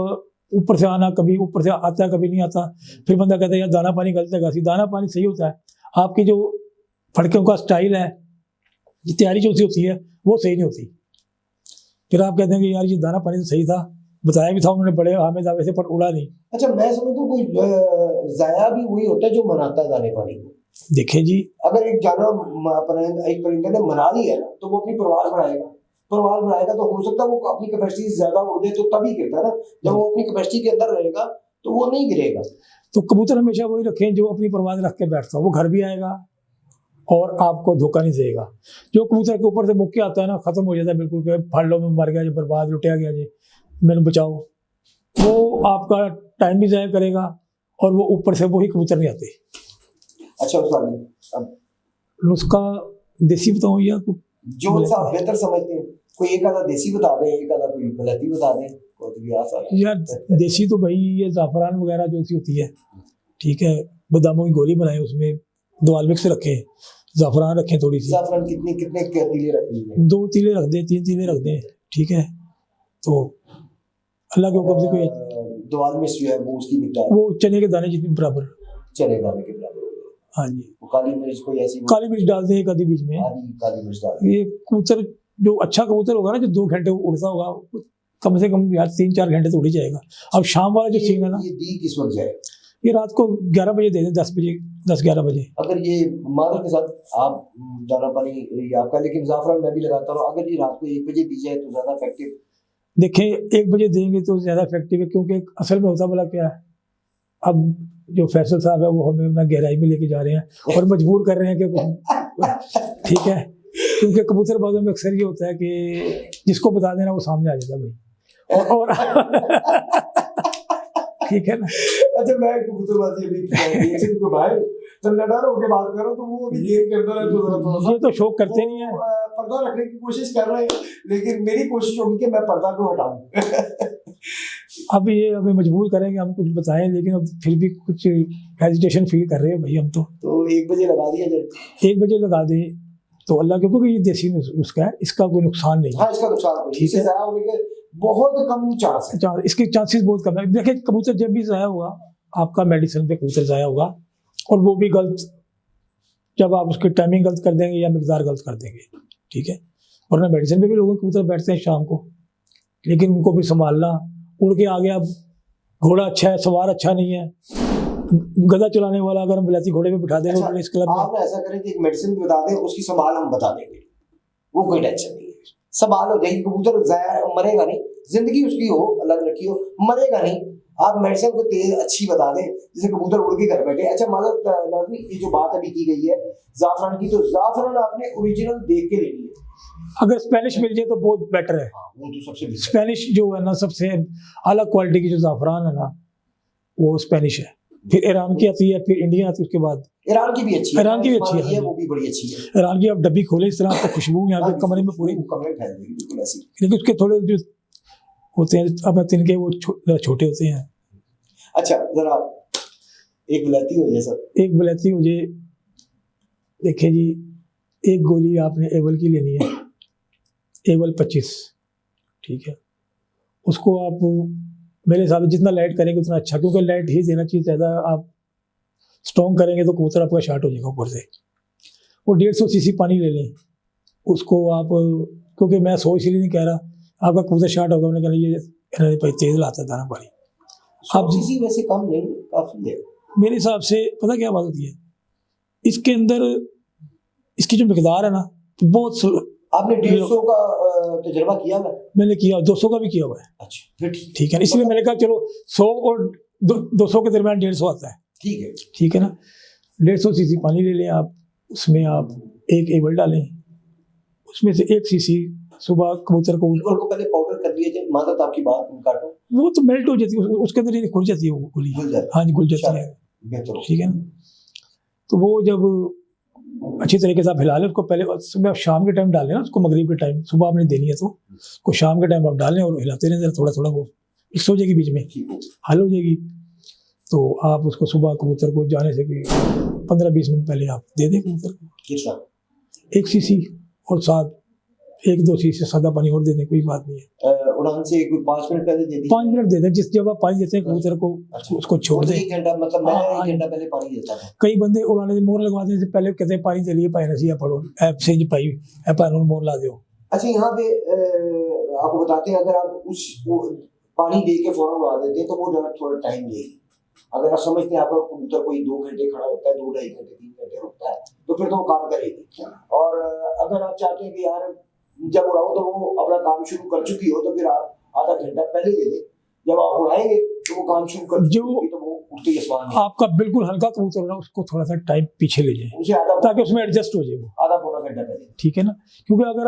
ऊपर से आना, कभी ऊपर से आता है कभी नहीं आता, फिर बंदा कहता है यार दाना पानी गलत है। दाना पानी सही होता है, आपकी जो फड़कों का स्टाइल है, ये तैयारी जो सी होती है वो सही नहीं होती। फिर आप कहते हैं कि यार ये दाना पानी तो सही था, बताया भी था उन्होंने बड़े हामे दावे से, पर उड़ा नहीं। अच्छा, मैं समझता हूँ कोई जाया भी वही होता है जो मनाता है दाने पानी को। देखें जी, अगर एक जानवर एक परिंदे ने मना लिया ना, तो वो अपनी परवाज़ बढ़ाएगा तो हो सकता है वो अपनी कैपेसिटी से ज्यादा उड़ जाए, तो तभी गिरता है ना। जब वो अपनी कैपेसिटी के अंदर रहेगा तो वो नहीं गिरेगा। तो कबूतर हमेशा वही रखें जो अपनी परवाज़ रख के बैठता हो, वो घर भी आएगा और आपको धोखा नहीं देगा। जो कबूतर के ऊपर से मुक्के आता है ना, खत्म हो जाता है बिल्कुल, के फाड़ लो में मर गया जी, बर्बाद लुटिया गया जी, मैंने बचाओ, वो आपका टाइम भी ज़ाया करेगा और वो ऊपर से वही कबूतर नहीं आते। अच्छा उस्ताद जी, अब नुस्खा देसी बताऊँ या जो सा आप बेहतर समझते हैं, कोई एक आधा देसी बता दें, एक आधा कोई गलती बता दें, तो भी आसान है। यार देसी तो भाई ये ज़ाफ़रान वगैरह जो सी होती है, ठीक है, बादामों की गोली बनाए, उसमें 2 मिक्स रखें, ज़ाफ़रान रखें थोड़ी सी, ज़ाफ़रान कितने तीले रखेंगे? 2 तीले रख दें, 3 तीले रख दें, ठीक है। तो अल्लाह के हुक्म से कोई 2 मिर्च जो है वो उसकी मिकदार वो चने के दाने जितनी बराबर, चने दाने के बराबर हो गए। हाँ जी। वो काली मिर्च कोई ऐसी काली मिर्च डाल दें एक आधी बीच में। आधी काली मिर्च डाल दें। ये कबूतर जो अच्छा कबूतर होगा ना, जो 2 घंटे उड़ता होगा, कम से कम यार 3-4 घंटे तो उड़ ही जाएगा। अब शाम वाला जो सीन है ना, ये दी किस वक्त जाए? ये रात को 11 बजे दे दें, 10-11 बजे। अगर ये मादर के साथ आप दाना पानी ये आपका, लेकिन ज़ाफ़रान मैं भी लगाता हूँ, अगर ये रात को 1 बजे दी जाए तो ज़्यादा इफेक्टिव। देखें 1 बजे देंगे तो ज़्यादा इफेक्टिव है, क्योंकि असल में होता भला क्या है, अब जो फैसल साहब है वो हमें ना गहराई में लेके जा रहे हैं और मजबूर कर रहे हैं कि ठीक है, क्योंकि कबूतरबाजों में अक्सर ये होता है कि जिसको बता देना वो सामने आ जाता है भाई, और ठीक है ना। अच्छा, मैं कबूतरबाजी अभी भाई तो लड़ार होके बात करो, तो वो अभी गेम के अंदर है, तो जरा थोड़ा सा ये तो शौक करते नहीं है, पर्दा रखने की कोशिश कर रहे हैं, लेकिन मेरी कोशिश होगी कि मैं पर्दा को हटाऊं। अब ये हमें मजबूर करेंगे हम कुछ बताएं, लेकिन अब फिर भी कुछ हेजिटेशन फील कर रहे हैं भाई हम तो 1 बजे लगा दिया जाए। 1 बजे लगा दें तो अल्लाह के, क्योंकि ये देसी नुस्खा है, इसका कोई नुकसान नहीं है। हाँ, इसका नुकसान नहीं है, इससे ज़ाया होने के बहुत कम चांस है। इसके चांसेस बहुत कम है। देखिए कबूतर जब भी ज़ाया होगा, आपका मेडिसिन पे कबूतर ज़ाया होगा, और वो भी गलत, जब आप उसकी टाइमिंग गलत कर देंगे या मिकदार गलत कर देंगे, ठीक है। वरना मेडिसिन पे भी लोगों के कबूतर बैठते हैं शाम को, लेकिन उनको फिर संभालना, उड़ के आ गया, घोड़ा अच्छा है, सवार अच्छा नहीं है, गधा चलाने वाला अगर हम बिलाती घोड़े पे बिठा देंगे अच्छा, इस क्लब में, आप ऐसा करें कि एक मेडिसिन बता दें, उसकी संभाल हम बता देंगे, वो कोई टेंशन नहीं है, संभाल हो जाएगी। कबूतर मरेगा नहीं, जिंदगी उसकी हो, अल्लाह रखी हो, मरेगा नहीं। आप मेडिसिन को तेज अच्छी बता दें जिससे कबूतर उड़ के घर बैठे। अच्छा मतलब नाज़रीन, ये जो बात अभी की गई है ज़ाफ़रान की, तो ज़ाफ़रान आपने ओरिजिनल देख के लेनी है। अगर स्पेनिश मिल जाए तो बहुत बेटर है। वो तो सबसे बेस्ट। स्पेनिश जो है ना, सबसे अलग क्वालिटी की जो ज़ाफ़रान है ना, वो स्पेनिश है, फिर ईरान की आती है, फिर इंडियन आती है, उसके बाद ईरान की भी अच्छी है, ईरान की भी अच्छी है, वो भी बड़ी अच्छी है। ईरान की आप डब्बी खोले इस तरह, आपको खुशबू यहाँ पे कमरे में पूरी, कमरे में फैल जाएगी बिल्कुल ऐसी। लेकिन उसके थोड़े जो होते हैं अब तिनके, वो छोटे होते हैं। अच्छा, जरा एक विलायती हो जाए सर। एक विलायती मुझे, देखिए जी, एक गोली आपने एवल की लेनी है, एवल 25, ठीक है। उसको आप मेरे हिसाब से जितना लाइट करेंगे उतना अच्छा, क्योंकि लाइट ही देना चाहिए ज़्यादा। आप स्ट्रॉन्ग करेंगे तो कबूतर आपका शार्ट हो जाएगा ऊपर से। वो 150 सीसी पानी ले लें, उसको आप, क्योंकि मैं 100 इसलिए नहीं कह रहा, आपका कबूतर शार्ट होगा, उन्होंने कहना ये तेज़ लाता है दाना पानी। आप सीसी वैसे कम नहीं, काफ़ी है मेरे हिसाब से। पता क्या बात होती है, इसके अंदर इसकी जो मिकदार है ना, बहुत। आपने 150 का तजुर्बा किया है? मैंने किया, 200 का भी किया हुआ है। अच्छा, फिर ठीक है, इसलिए मैंने कहा चलो 100 और 200 के दरमियान 150 आता है, ठीक है ना। 150 सीसी पानी ले लें आप, उसमें आप एक एवल डालें, उसमें से 1 सीसी सुबह कबूतर को पहले पाउडर कर दिया जाए। मादर आपकी बात काटो, वो तो मेल्ट हो जाती है, उसके अंदर ये घुल जाती है, वो गोली। हाँ जी, घुल जाती है, ठीक है ना। तो वो जब अच्छी तरीके से आप हिला लें उसको, पहले सुबह शाम के टाइम डाल लें ना उसको, मगरिब के टाइम, सुबह आपने देनी है तो उसको शाम के टाइम आप डालें और हिलाते रहें जरा, थोड़ा थोड़ा वो सो जाएगी बीच में, ठीक है। हल हो जाएगी। तो आप उसको सुबह कबूतर को जाने से कि 15-20 मिनट पहले आप दे दें कबूतर को कितना? 1 सीसी और साथ 1-2 सीसी सादा पानी और दे दें, कोई बात नहीं है। उड़ान से कोई 5 मिनट पहले दे दी? 5 मिनट दे दें, जिस जब आप पानी देते हैं कबूतर को अच्छा। उसको छोड़ दें। 1 घंटा, मतलब मैं हाँ, 1 घंटा पहले पानी देता था। कई बंदे उड़ाने से मोर लगवाने से पहले कहते हैं पानी दे लिए पाए नसी पढ़ो ऐप से जी पाई ऐप मोर ला दो। अच्छा, यहाँ पे आपको बताते हैं, अगर आप वो पानी दे के फौरन उड़ा देते हैं तो वो थोड़ा टाइम लेगी। अगर आप समझते हैं आपका कबूतर कोई 2 घंटे खड़ा होता है, 2-2.5 घंटे, 3 घंटे रुकता है, तो फिर तो वो काम करेगी। और अगर आप चाहते हैं कि यार जब उड़ाओ तो वो अपना काम शुरू कर चुकी हो, तो फिर आप आधा घंटा पहले दे दें। जब आप उड़ाएंगे तो वो काम शुरू कर चुकी होगी, तो वो उठते ही आसमान में। आपका बिल्कुल हल्का कबूतर ना, उसको थोड़ा सा टाइम पीछे ले जाए उसे ताकि उसमें एडजस्ट हो जाए वो आधा पौना घंटा पहले, ठीक है ना। क्योंकि अगर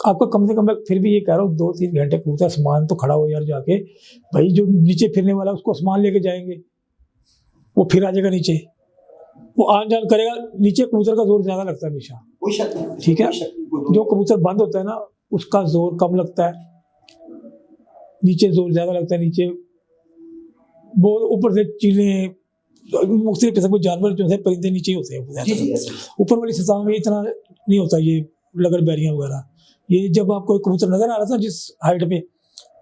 आपका कम से कम, मैं फिर भी ये कह रहा हूँ 2-3 घंटे कबूतर आसमान तो खड़ा हो यार जाके, भाई जो नीचे फिरने वाला उसको आसमान लेके जाएंगे, वो फिर आ जाएगा नीचे, वो आन जान करेगा। नीचे कबूतर का जोर ज्यादा लगता है हमेशा, कोई शक नहीं, ठीक है। कोई शक नहीं, कोई जो कबूतर बंद होता है ना उसका जोर कम लगता है, नीचे जोर ज्यादा लगता है। नीचे वो ऊपर से चीलें मुख्तलिफ किस्म के जानवर जो है परिंदे नीचे ही होते हैं जी जी ऐसे। ऊपर वाली सतह में इतना नहीं होता ये लगड़ बैरियां वगैरह। ये जब आपको कबूतर नजर आ रहा था जिस हाइट पे,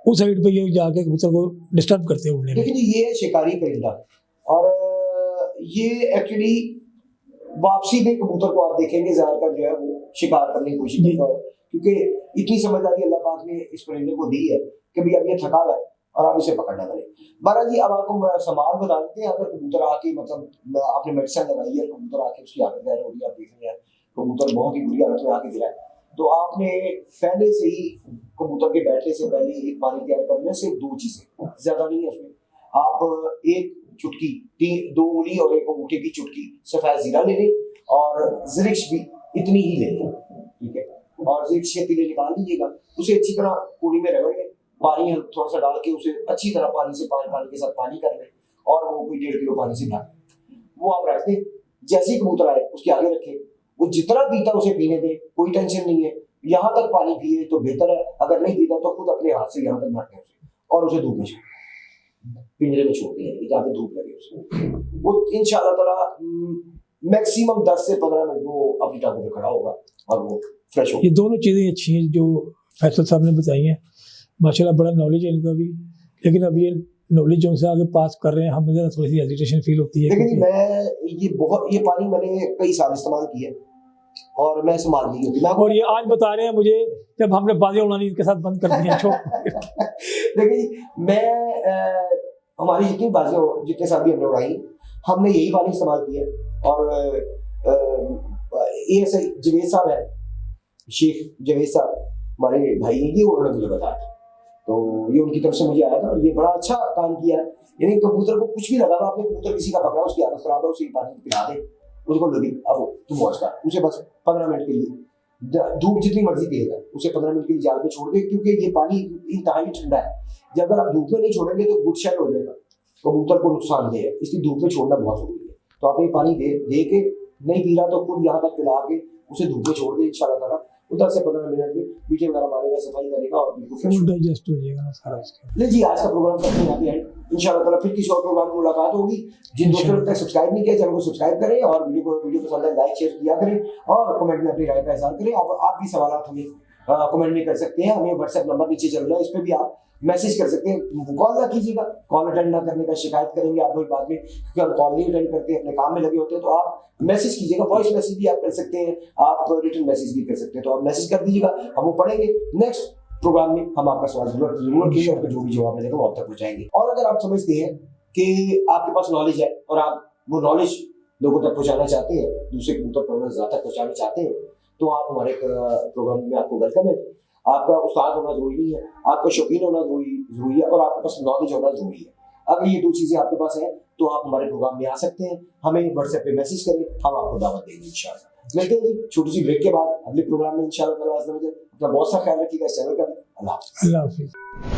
उस हाइट पे ये जाके कबूतर को डिस्टर्ब करते हैं उड़ने में। लेकिन ये शिकारी परिंदा, और ये एक्चुअली वापसी में कबूतर को आप देखेंगे ज्यादातर जो है वो शिकार करने की कोशिश करता है, क्योंकि इतनी समझदारी अल्लाह पाक ने इस परिंदे को दी है कि भाई अब ये थका हुआ है और आप इसे पकड़ना करें। बहरहाल जी, अब आपको सवाल बता देते हैं। अगर कबूतर आके, मतलब आपने मेडिसिन लगाई है, कबूतर आके उसकी हालत गैर हो रही है, आप देख रहे हैं कबूतर बहुत ही बुरी हालत में आके गिरा है, तो आपने पहले से ही कबूतर के बैठने से पहले एक पानी तैयार करने से 2 चीजें, ज्यादा नहीं है उसमें। आप 1 चुटकी, 2 उंगली और 1 अंगूठे की चुटकी सफेद जीरा ले लें, और ज़िरिक्स भी इतनी ही ले लें, ठीक है। और ज़िरिक्स के तिले निकाल दीजिएगा, उसे अच्छी तरह पूरी में रगड़ लें, पानी थोड़ा सा डाल के उसे अच्छी तरह पानी के साथ पानी कर लें, और वो कोई 1.5 किलो पानी से भर लें। वो आप रख दें, जैसे ही कबूतर आए उसके आगे रखें, वो जितना पीता उसे पीने दें, कोई टेंशन नहीं है। यहाँ तक पानी पिए तो बेहतर है, अगर नहीं पीता तो खुद अपने हाथ से यहाँ तक भरते उसे, और उसे धूप में पिंजरे में छोड़ दें जहाँ पे धूप लगे उसे। वो इंशाअल्लाह ताला मैक्सिमम 10 से 15 मिनट वो अपनी टांगों पे खड़ा होगा और वो फ्रेश होगा। ये दोनों चीज़ें अच्छी हैं जो फैसल साहब ने बताई हैं, माशाल्लाह बड़ा नॉलेज है इनका भी। लेकिन अब ये नॉलेज जो से आगे पास कर रहे हैं, हमें थोड़ी सी हेजिटेशन फील होती है। लेकिन मैं ये पानी मैंने कई साल इस्तेमाल किया और मैं संभाल ली होती। और ये आज बता रहे हैं मुझे जब हमने बाजी उड़ानी इनके साथ बंद कर दिया देखिए, मैं हमारी जितनी बाजियाँ जितने साल भी हमने उड़ाई, हमने यही पानी इस्तेमाल किया। और ये ऐसे जवेद साहब है, शेख जवेद साहब हमारे भाई हैं, ये उन्होंने मुझे बताया, तो ये उनकी तरफ से मुझे आया था, और ये बड़ा अच्छा काम किया है। यानी कबूतर को कुछ भी लगा था, आपने कबूतर किसी का पकड़ा, उसकी हालत खराब है, उसे पानी पिला दे, उसको लगी अब तुम मौज कर, उसे बस 15 मिनट के लिए, धूप जितनी मर्जी तेज है, उसे 15 मिनट के लिए जाल पे छोड़ दे, क्योंकि ये पानी इंतहाई ठंडा है। जब अगर आप धूप में नहीं छोड़ेंगे तो गुड शेल हो जाएगा, कबूतर को नुकसानदेह है, इसलिए धूप में छोड़ना बहुत जरूरी है। तो आपने पानी दे के नहीं पी रहा तो खुद यहाँ तक पिला के उसे धूप में छोड़ दे, इंशाल्लाह ताला 10 से 15 मिनट में पीछे वगैरह मारेगा, सफाई करेगा और बिल्कुल फ्रेश डाइजेस्ट हो जाएगा सारा इसका। ले जी, आज का प्रोग्राम करते हैं यहाँ पे एंड। इंशाल्लाह ताला फिर किसी और प्रोग्राम में मुलाकात होगी। जिन दोस्तों ने अब तक सब्सक्राइब नहीं किया, चैनल को सब्सक्राइब करें, और वीडियो पसंद है लाइक शेयर किया करें, और कमेंट में अपनी राय का इज़हार करें। आप भी सवाल हमें कमेंट में कर सकते हैं, हमें व्हाट्सएप नंबर नीचे चल रहा है, इस पर भी आप मैसेज कर सकते हैं। कॉल ना कीजिएगा, कॉल अटेंड ना करने का शिकायत करेंगे आप लोग बाद में, क्योंकि हम कॉल नहीं अटेंड करते, अपने काम में लगे होते हैं। तो आप मैसेज कीजिएगा, वॉइस मैसेज भी आप कर सकते हैं, आप रिटन मैसेज भी कर सकते हैं। तो आप मैसेज कर दीजिएगा, हम वो पढ़ेंगे। नेक्स्ट प्रोग्राम में हम आपका सवाल जरूर कीजिए, और जो भी जवाब मिलेगा वो आप तक पहुंचाएंगे। और अगर आप समझते हैं कि आपके पास नॉलेज है और आप वो नॉलेज लोगों तक पहुंचाना चाहते हैं, दूसरे कबूतर प्रोग्राम ज़्यादा तक पहुंचाना चाहते हैं, तो आप हमारे प्रोग्राम में आपको वेलकम है। आपका उस्ताद होना जरूरी नहीं है, आपका शौकीन होना जरूरी है, और आपके पास नॉलेज होना जरूरी है। अगर ये 2 चीजें आपके पास हैं तो आप हमारे प्रोग्राम में आ सकते हैं। हमें व्हाट्सएप पे मैसेज करें, हम आपको दावत देंगे इंशाल्लाह। मिलते हैं जी छोटी सी ब्रेक के बाद अगले प्रोग्राम में इंशाल्लाह। अपना बहुत सा ख्याल रखिएगा, इस चैनल का भी। अल्लाह हाफिज़।